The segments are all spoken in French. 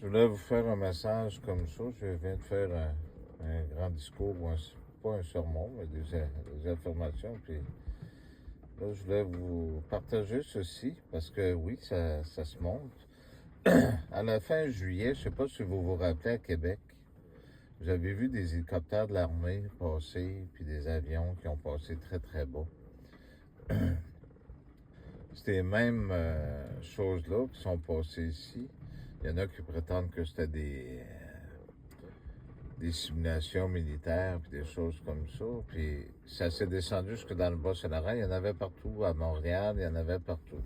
Je voulais vous faire un message comme ça. Je viens de faire un grand discours, pas un sermon, mais des affirmations. Puis là, je voulais vous partager ceci, parce que oui, ça se monte. À la fin juillet, je ne sais pas si vous vous rappelez, à Québec, vous avez vu des hélicoptères de l'armée passer, puis des avions qui ont passé très, très bas. C'est les mêmes choses-là qui sont passées ici. Il y en a qui prétendent que c'était des simulations militaires, puis des choses comme ça. Puis ça s'est descendu jusque dans le Bas-Saint-Laurent. Il y en avait partout. À Montréal, il y en avait partout.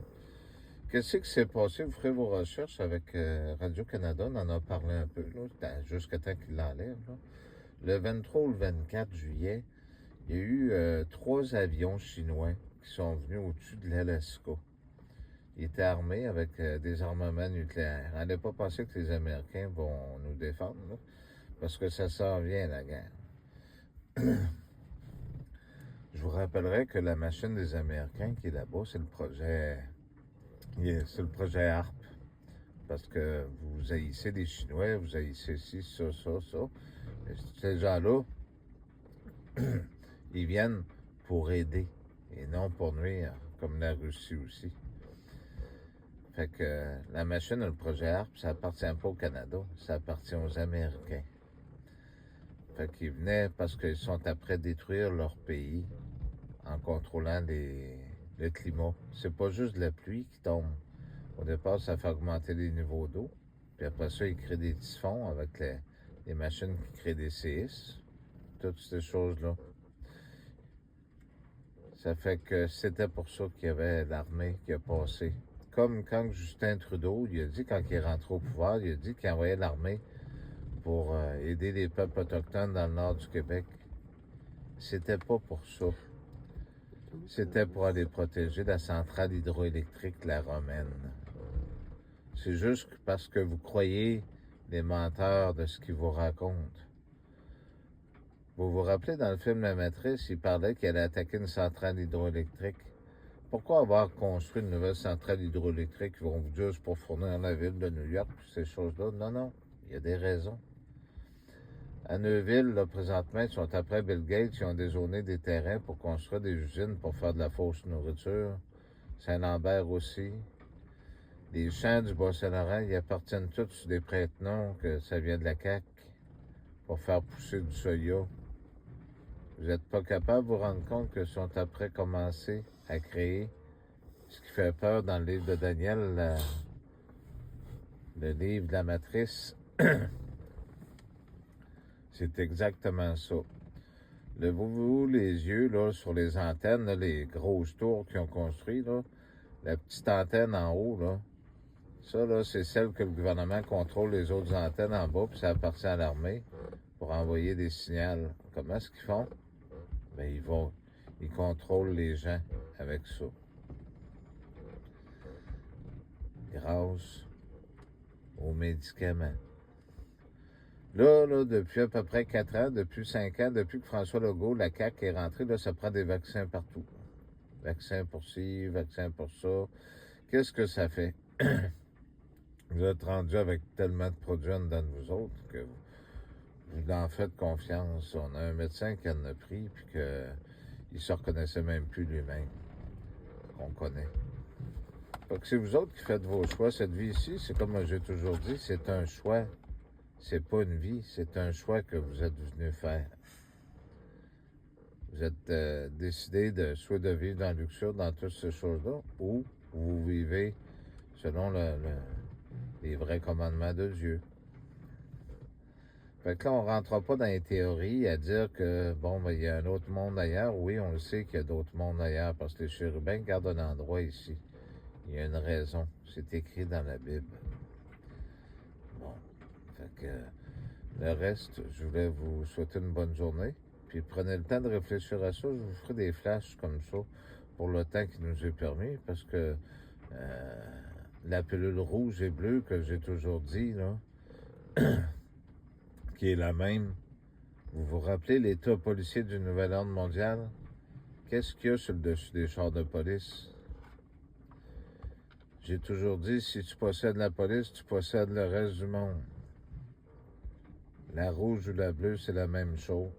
Qu'est-ce qui s'est passé? Vous ferez vos recherches avec Radio-Canada. On en a parlé un peu, là, jusqu'à temps qu'il l'enlève. Le 23 ou le 24 juillet, il y a eu 3 avions chinois qui sont venus au-dessus de l'Alaska. Ils étaient armés avec des armements nucléaires. On n'allait pas penser que les Américains vont nous défendre, là, parce que ça s'en vient, la guerre. Je vous rappellerai que la machine des Américains qui est là-bas, c'est le projet HARP. Parce que vous haïssez les Chinois, vous haïssez ci, ça. Et ces gens-là, ils viennent pour aider et non pour nuire, comme la Russie aussi. Fait que la machine, le projet HARP, ça appartient pas au Canada, ça appartient aux Américains. Fait qu'ils venaient parce qu'ils sont après détruire leur pays en contrôlant le climat. C'est pas juste de la pluie qui tombe. Au départ, ça fait augmenter les niveaux d'eau. Puis après ça, ils créent des typhons avec les machines qui créent des séismes. Toutes ces choses-là. Ça fait que c'était pour ça qu'il y avait l'armée qui a passé. Comme quand Justin Trudeau, il a dit, quand il est rentré au pouvoir, il a dit qu'il envoyait l'armée pour aider les peuples autochtones dans le nord du Québec. C'était pas pour ça. C'était pour aller protéger la centrale hydroélectrique La Romaine. C'est juste parce que vous croyez les menteurs de ce qu'ils vous racontent. Vous vous rappelez, dans le film La Matrice, il parlait qu'il allait attaquer une centrale hydroélectrique. Pourquoi avoir construit une nouvelle centrale hydroélectrique qui vont vous dire c'est pour fournir la ville de New York, ces choses-là? Non, il y a des raisons. À Neuville, là, présentement, ils sont après Bill Gates, ils ont dézoné des terrains pour construire des usines pour faire de la fausse nourriture. Saint-Lambert aussi. Les champs du Bas-Saint-Laurent, ils appartiennent tous sur des prête-noms, que ça vient de la CAQ, pour faire pousser du soya. Vous n'êtes pas capable de vous rendre compte qu'ils sont après commencé à créer ce qui fait peur dans le livre de Daniel, le livre de la matrice. C'est exactement ça. Levez-vous les yeux là, sur les antennes, là, les grosses tours qu'ils ont construites, là, la petite antenne en haut, là, ça, là, c'est celle que le gouvernement contrôle les autres antennes en bas, puis ça appartient à l'armée pour envoyer des signaux. Comment est-ce qu'ils font? Bien, ils contrôlent les gens avec ça. Grâce aux médicaments. Là, depuis à peu près 4 ans, depuis 5 ans, depuis que François Legault, la CAQ, est rentré, là, ça prend des vaccins partout. Vaccin pour ci, vaccin pour ça. Qu'est-ce que ça fait? Vous êtes rendu avec tellement de produits en dedans de vous autres que vous en faites confiance. On a un médecin qui en a pris, puis qu'il se reconnaissait même plus lui-même, qu'on connaît. Fait que c'est vous autres qui faites vos choix. Cette vie-ci, c'est comme j'ai toujours dit, c'est un choix. C'est pas une vie, c'est un choix que vous êtes venu faire. Vous êtes décidé soit de vivre dans le luxure, dans toutes ces choses-là, ou vous vivez selon les vrais commandements de Dieu. Fait que là, on ne rentrera pas dans les théories à dire que, bon, ben, il y a un autre monde ailleurs. Oui, on le sait qu'il y a d'autres mondes ailleurs, parce que les chérubins gardent un endroit ici. Il y a une raison. C'est écrit dans la Bible. Bon. Fait que le reste, je voulais vous souhaiter une bonne journée. Puis prenez le temps de réfléchir à ça. Je vous ferai des flashs comme ça pour le temps qui nous est permis, parce que la pilule rouge et bleue que j'ai toujours dit, là, qui est la même. Vous vous rappelez l'état policier du nouvel ordre mondial? Qu'est-ce qu'il y a sur le dessus des chars de police? J'ai toujours dit, si tu possèdes la police, tu possèdes le reste du monde. La rouge ou la bleue, c'est la même chose.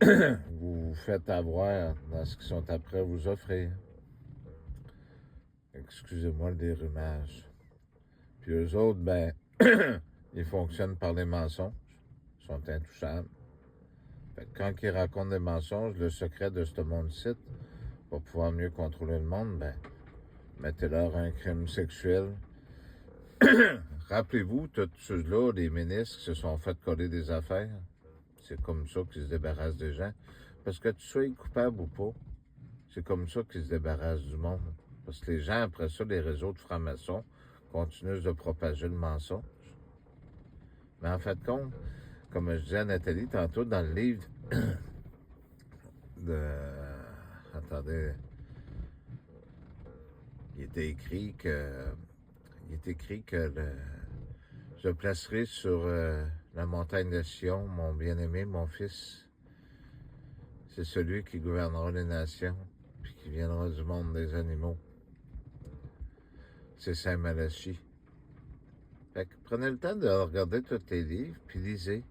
Vous vous faites avoir dans ce qu'ils sont après vous offrir. Excusez-moi le dérumage. Puis eux autres, ben, ils fonctionnent par les mensonges. Ils sont intouchables. Fait que quand ils racontent des mensonges, le secret de ce monde-ci, pour pouvoir mieux contrôler le monde, ben, mettez-leur un crime sexuel. Rappelez-vous, tous ceux-là, les ministres qui se sont fait coller des affaires, c'est comme ça qu'ils se débarrassent des gens. Parce que tu sois coupable ou pas, c'est comme ça qu'ils se débarrassent du monde. Parce que les gens, après ça, les réseaux de francs-maçons continuent de propager le mensonge. Mais en fait, compte, comme je disais à Nathalie tantôt dans le livre de... Attendez. Il était écrit que je placerai sur la montagne de Sion mon bien-aimé, mon fils. C'est celui qui gouvernera les nations, puis qui viendra du monde des animaux. C'est Saint Malachie. Fait que prenez le temps de regarder tous les livres, puis lisez.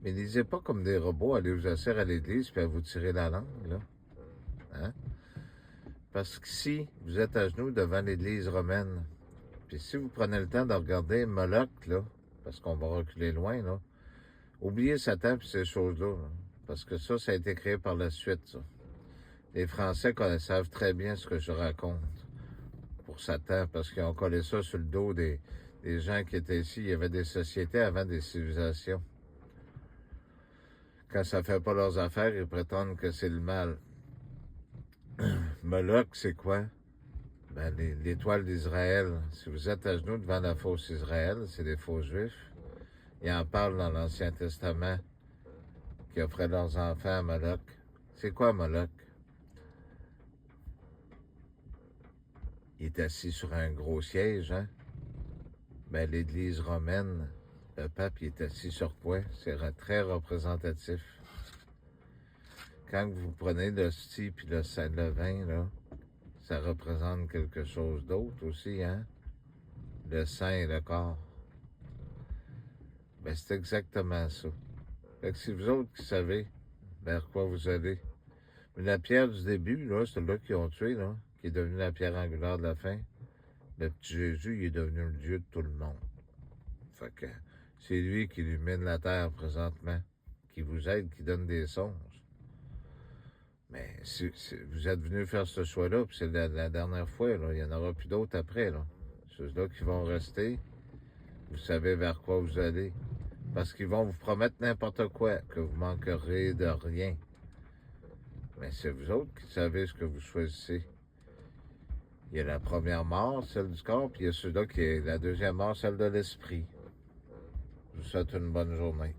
Mais lisez pas comme des robots, allez vous asseoir à l'église, puis à vous tirer la langue, là. Hein? Parce que si vous êtes à genoux devant l'église romaine, puis si vous prenez le temps de regarder Moloch, là, parce qu'on va reculer loin, là, oubliez Satan et ces choses-là, là, parce que ça a été créé par la suite, ça. Les Français savent très bien ce que je raconte pour Satan, parce qu'ils ont collé ça sur le dos des gens qui étaient ici. Il y avait des sociétés avant des civilisations. Quand ça fait pas leurs affaires, ils prétendent que c'est le mal. Moloch, c'est quoi? Ben, l'étoile d'Israël. Si vous êtes à genoux devant la fausse Israël, c'est des faux juifs. Ils en parlent dans l'Ancien Testament, qui offraient leurs enfants à Moloch. C'est quoi Moloch? Il est assis sur un gros siège, hein? Ben, l'Église romaine, le pape, il est assis sur quoi? C'est très représentatif. Quand vous prenez l'hostie puis le vin, là, ça représente quelque chose d'autre aussi, hein? Le sang et le corps. Ben, c'est exactement ça. Fait que c'est vous autres qui savez vers quoi vous allez. Mais la pierre du début, là, c'est là qu'ils ont tué, là, qui est devenu la pierre angulaire de la fin. Le petit Jésus, il est devenu le Dieu de tout le monde. Fait que c'est lui qui illumine la terre présentement, qui vous aide, qui donne des songes. Mais si vous êtes venu faire ce choix-là, puis c'est la dernière fois, là, il n'y en aura plus d'autres après, là. Ceux-là qui vont rester, vous savez vers quoi vous allez. Parce qu'ils vont vous promettre n'importe quoi, que vous manquerez de rien. Mais c'est vous autres qui savez ce que vous choisissez. Il y a la première mort, celle du corps, puis il y a celui-là qui est la deuxième mort, celle de l'esprit. Je vous souhaite une bonne journée.